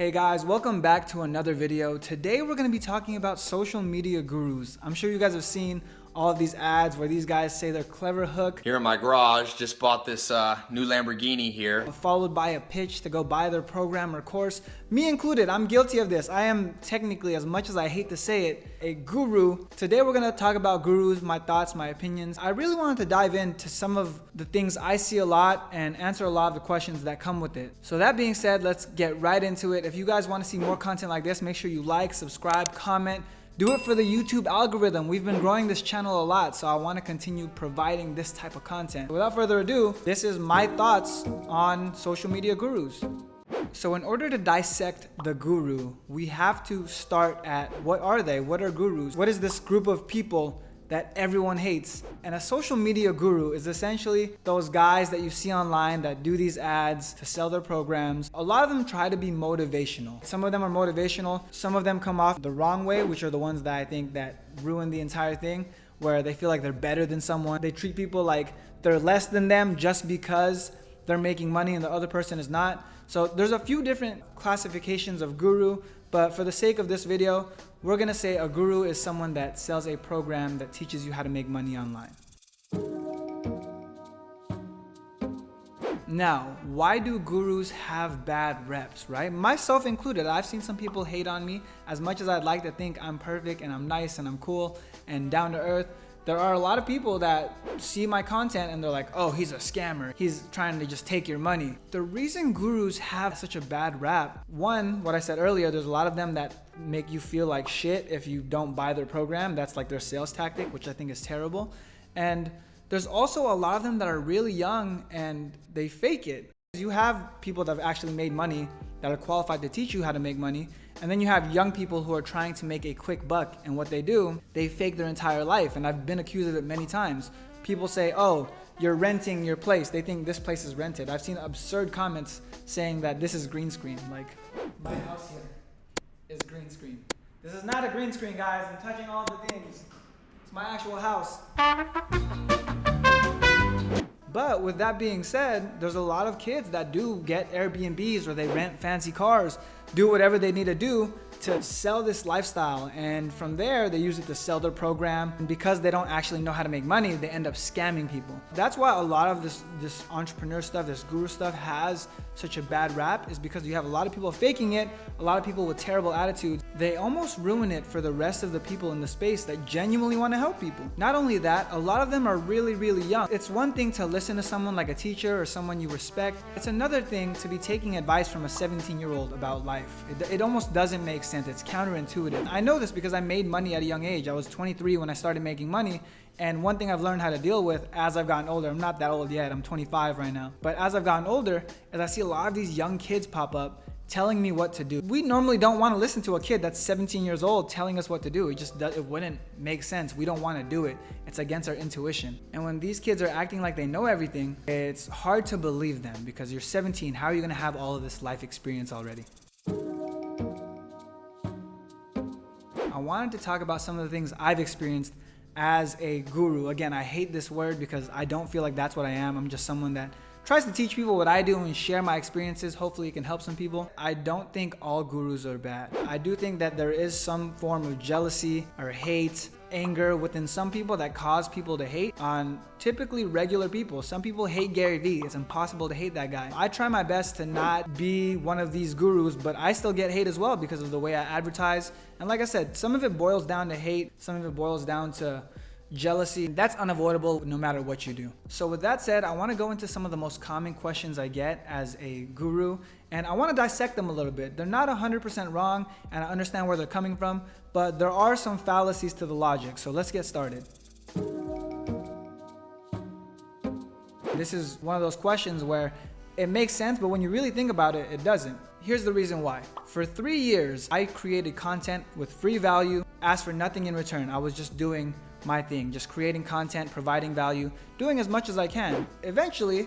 Hey guys, welcome back to another video. Today we're going to be talking about social media gurus. I'm sure you guys have seen all of these ads where these guys say their clever hook. Here in my garage, just bought this new Lamborghini here. Followed by a pitch to go buy their program or course. Me included, I'm guilty of this. I am technically, as much as I hate to say it, a guru. Today we're going to talk about gurus, my thoughts, my opinions. I really wanted to dive into some of the things I see a lot and answer a lot of the questions that come with it. So that being said, let's get right into it. If you guys want to see more content like this, make sure you like, subscribe, comment. Do it for the YouTube algorithm. We've been growing this channel a lot, so I want to continue providing this type of content. Without further ado, this is my thoughts on social media gurus. So in order to dissect the guru, we have to start at what are they? What are gurus? What is this group of people that everyone hates? And a social media guru is essentially those guys that you see online that do these ads to sell their programs. A lot of them try to be motivational. Some of them are motivational. Some of them come off the wrong way, which are the ones that I think that ruin the entire thing, where they feel like they're better than someone. They treat people like they're less than them just because they're making money and the other person is not. So there's a few different classifications of guru, but for the sake of this video, we're gonna say a guru is someone that sells a program that teaches you how to make money online. Now, why do gurus have bad reps, right? Myself included. I've seen some people hate on me. As much as I'd like to think I'm perfect and I'm nice and I'm cool and down to earth, there are a lot of people that see my content and they're like, oh, he's a scammer. He's trying to just take your money. The reason gurus have such a bad rap, one, what I said earlier, there's a lot of them that make you feel like shit if you don't buy their program. That's like their sales tactic, which I think is terrible. And there's also a lot of them that are really young and they fake it. You have people that have actually made money that are qualified to teach you how to make money. And then you have young people who are trying to make a quick buck. And what they do, they fake their entire life. And I've been accused of it many times. People say, oh, you're renting your place. They think this place is rented. I've seen absurd comments saying that this is green screen. Like, my house here is green screen. This is not a green screen, guys. I'm touching all the things. It's my actual house. But with that being said, there's a lot of kids that do get Airbnbs or they rent fancy cars, do whatever they need to do to sell this lifestyle. And from there, they use it to sell their program. And because they don't actually know how to make money, they end up scamming people. That's why a lot of this entrepreneur stuff, this guru stuff has such a bad rap, is because you have a lot of people faking it, a lot of people with terrible attitudes. They almost ruin it for the rest of the people in the space that genuinely want to help people. Not only that, a lot of them are really, really young. It's one thing to listen to someone like a teacher or someone you respect. It's another thing to be taking advice from a 17-year-old about life. It almost doesn't make sense. It's counterintuitive. I know this because I made money at a young age. I was 23 when I started making money. And one thing I've learned how to deal with as I've gotten older, I'm not that old yet, I'm 25 right now. But as I've gotten older, as I see a lot of these young kids pop up telling me what to do. We normally don't want to listen to a kid that's 17 years old telling us what to do. It wouldn't make sense. We don't want to do it. It's against our intuition. And when these kids are acting like they know everything, it's hard to believe them because you're 17. How are you going to have all of this life experience already? I wanted to talk about some of the things I've experienced as a guru. Again, I hate this word because I don't feel like that's what I am. I'm just someone that tries to teach people what I do and share my experiences. Hopefully it can help some people. I don't think all gurus are bad. I do think that there is some form of jealousy or hate, anger within some people that cause people to hate on typically regular people. Some people hate Gary Vee. It's impossible to hate that guy. I try my best to not be one of these gurus, but I still get hate as well because of the way I advertise. And like I said, some of it boils down to hate. Some of it boils down to jealousy. That's unavoidable no matter what you do. So with that said, I want to go into some of the most common questions I get as a guru, and I want to dissect them a little bit. They're not 100% wrong, and I understand where they're coming from, but there are some fallacies to the logic. So let's get started. This is one of those questions where it makes sense, but when you really think about it, it doesn't. Here's the reason why. For 3 years, I created content with free value, asked for nothing in return. I was just doing my thing, just creating content, providing value, doing as much as I can. Eventually,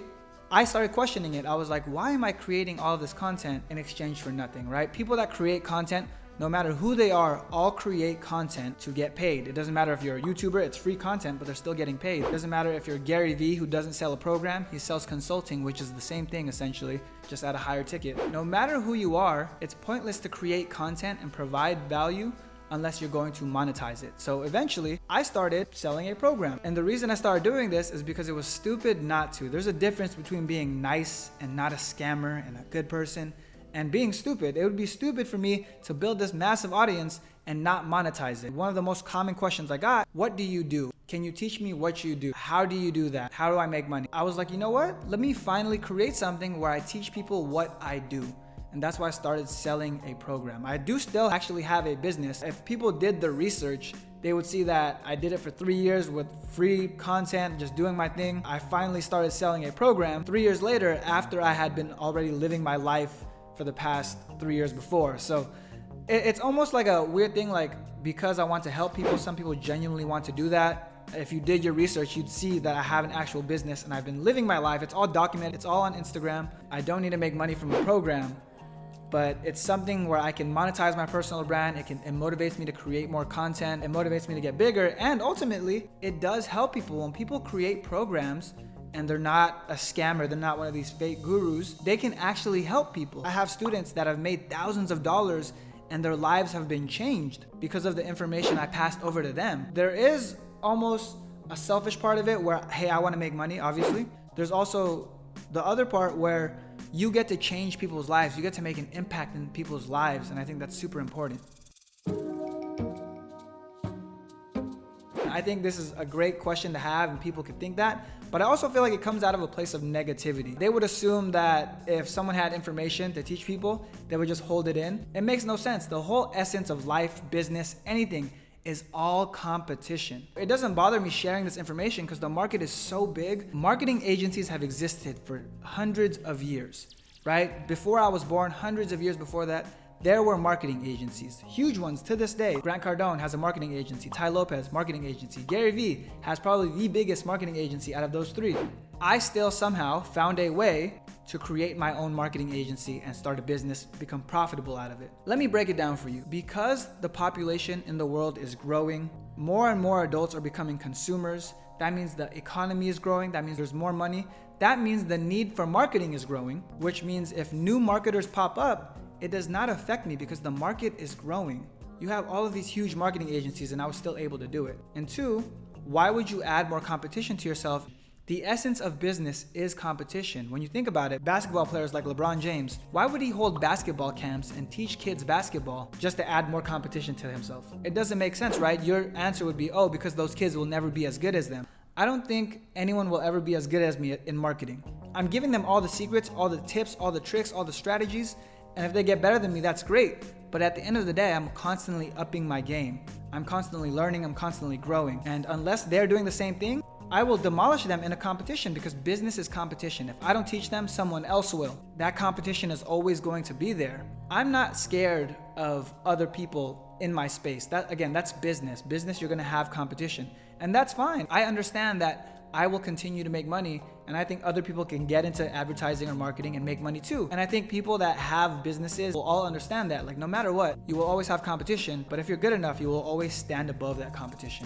I started questioning it. I was like, why am I creating all of this content in exchange for nothing, right? People that create content no matter who they are, all create content to get paid. It doesn't matter if you're a YouTuber, it's free content, but they're still getting paid. It doesn't matter if you're Gary Vee, who doesn't sell a program, he sells consulting, which is the same thing essentially, just at a higher ticket. No matter who you are, it's pointless to create content and provide value unless you're going to monetize it. So eventually, I started selling a program. And the reason I started doing this is because it was stupid not to. There's a difference between being nice and not a scammer and a good person and being stupid. It would be stupid for me to build this massive audience and not monetize it. One of the most common questions I got, what do you do? Can you teach me what you do? How do you do that? How do I make money? I was like, you know what? Let me finally create something where I teach people what I do. And that's why I started selling a program. I do still actually have a business. If people did the research, they would see that I did it for 3 years with free content, just doing my thing. I finally started selling a program 3 years later after I had been already living my life for the past 3 years before. So it's almost like a weird thing, like because I want to help people, some people genuinely want to do that. If you did your research, you'd see that I have an actual business and I've been living my life. It's all documented, it's all on Instagram. I don't need to make money from a program, but it's something where I can monetize my personal brand. It motivates me to create more content. It motivates me to get bigger. And ultimately, it does help people. When people create programs and they're not a scammer, they're not one of these fake gurus, they can actually help people. I have students that have made thousands of dollars and their lives have been changed because of the information I passed over to them. There is almost a selfish part of it where, hey, I want to make money, obviously. There's also the other part where you get to change people's lives. You get to make an impact in people's lives. And I think that's super important. I think this is a great question to have and people could think that, but I also feel like it comes out of a place of negativity. They would assume that if someone had information to teach people, they would just hold it in. It makes no sense. The whole essence of life, business, anything is all competition. It doesn't bother me sharing this information because the market is so big. Marketing agencies have existed for hundreds of years, right? Before I was born, hundreds of years before that, there were marketing agencies, huge ones to this day. Grant Cardone has a marketing agency, Ty Lopez, marketing agency. Gary Vee has probably the biggest marketing agency out of those three. I still somehow found a way to create my own marketing agency and start a business, become profitable out of it. Let me break it down for you. Because the population in the world is growing, more and more adults are becoming consumers. That means the economy is growing. That means there's more money. That means the need for marketing is growing, which means if new marketers pop up, it does not affect me because the market is growing. You have all of these huge marketing agencies and I was still able to do it. And two, why would you add more competition to yourself? The essence of business is competition. When you think about it, basketball players like LeBron James, why would he hold basketball camps and teach kids basketball just to add more competition to himself? It doesn't make sense, right? Your answer would be, oh, because those kids will never be as good as them. I don't think anyone will ever be as good as me in marketing. I'm giving them all the secrets, all the tips, all the tricks, all the strategies, and if they get better than me, that's great. But at the end of the day, I'm constantly upping my game. I'm constantly learning, I'm constantly growing. And unless they're doing the same thing, I will demolish them in a competition because business is competition. If I don't teach them, someone else will. That competition is always going to be there. I'm not scared of other people in my space. That's business. Business, you're gonna have competition. And that's fine. I understand that I will continue to make money, and I think other people can get into advertising or marketing and make money too. And I think people that have businesses will all understand that. Like no matter what, you will always have competition, but if you're good enough, you will always stand above that competition.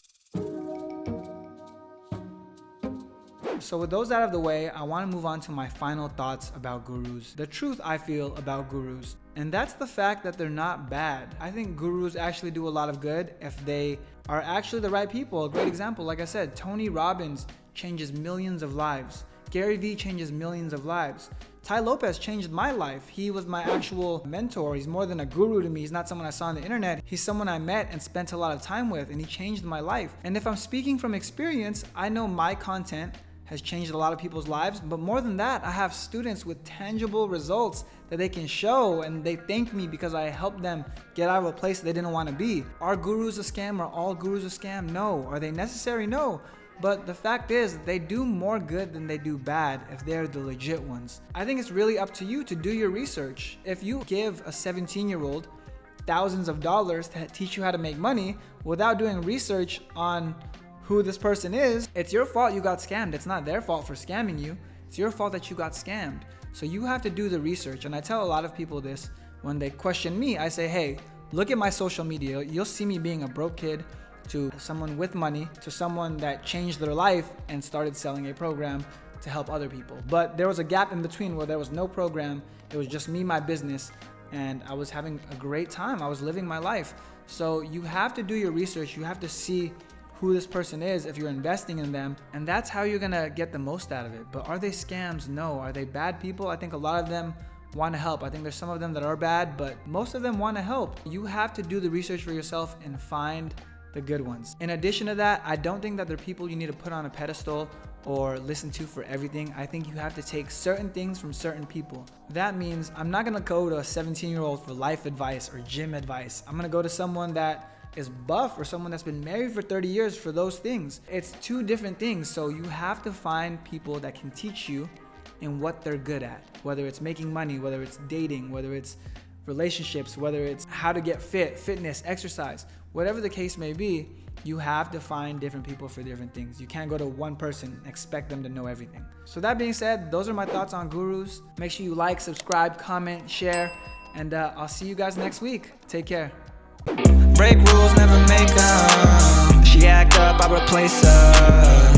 So with those out of the way, I want to move on to my final thoughts about gurus. The truth I feel about gurus, and that's the fact that they're not bad. I think gurus actually do a lot of good if they are actually the right people. A great example, like I said, Tony Robbins changes millions of lives. Gary Vee changes millions of lives. Ty Lopez changed my life. He was my actual mentor. He's more than a guru to me. He's not someone I saw on the internet. He's someone I met and spent a lot of time with, and he changed my life. And if I'm speaking from experience, I know my content has changed a lot of people's lives, but more than that, I have students with tangible results that they can show, and they thank me because I helped them get out of a place they didn't want to be. Are gurus a scam? Are all gurus a scam? No. Are they necessary? No. But the fact is, they do more good than they do bad if they're the legit ones. I think it's really up to you to do your research. If you give a 17-year-old thousands of dollars to teach you how to make money without doing research on who this person is, it's your fault you got scammed. It's not their fault for scamming you. It's your fault that you got scammed. So you have to do the research. And I tell a lot of people this when they question me. I say, hey, Look at my social media. You'll see me being a broke kid to someone with money to someone that changed their life and started selling a program to help other people. But there was a gap in between where there was no program. It was just me, my business, and I was having a great time. I was living my life. So you have to do your research. You have to see who this person is if you're investing in them, and that's how you're gonna get the most out of it. But are they scams? No. Are they bad people? I think a lot of them want to help. I think there's some of them that are bad, but most of them want to help. You have to do the research for yourself and find the good ones. In addition to that, I don't think that they're people you need to put on a pedestal or listen to for everything. I think you have to take certain things from certain people. That means I'm not gonna go to a 17-year-old for life advice or gym advice. I'm gonna go to someone that is buff or someone that's been married for 30 years for those things. It's two different things. So you have to find people that can teach you in what they're good at, whether it's making money, whether it's dating, whether it's relationships, whether it's how to get fit, fitness, exercise, whatever the case may be. You have to find different people for different things. You can't go to one person and expect them to know everything. So that being said, those are my thoughts on gurus. Make sure you like, subscribe, comment, share, and I'll see you guys next week. Take care. Break rules, never make them. She act up, I replace her.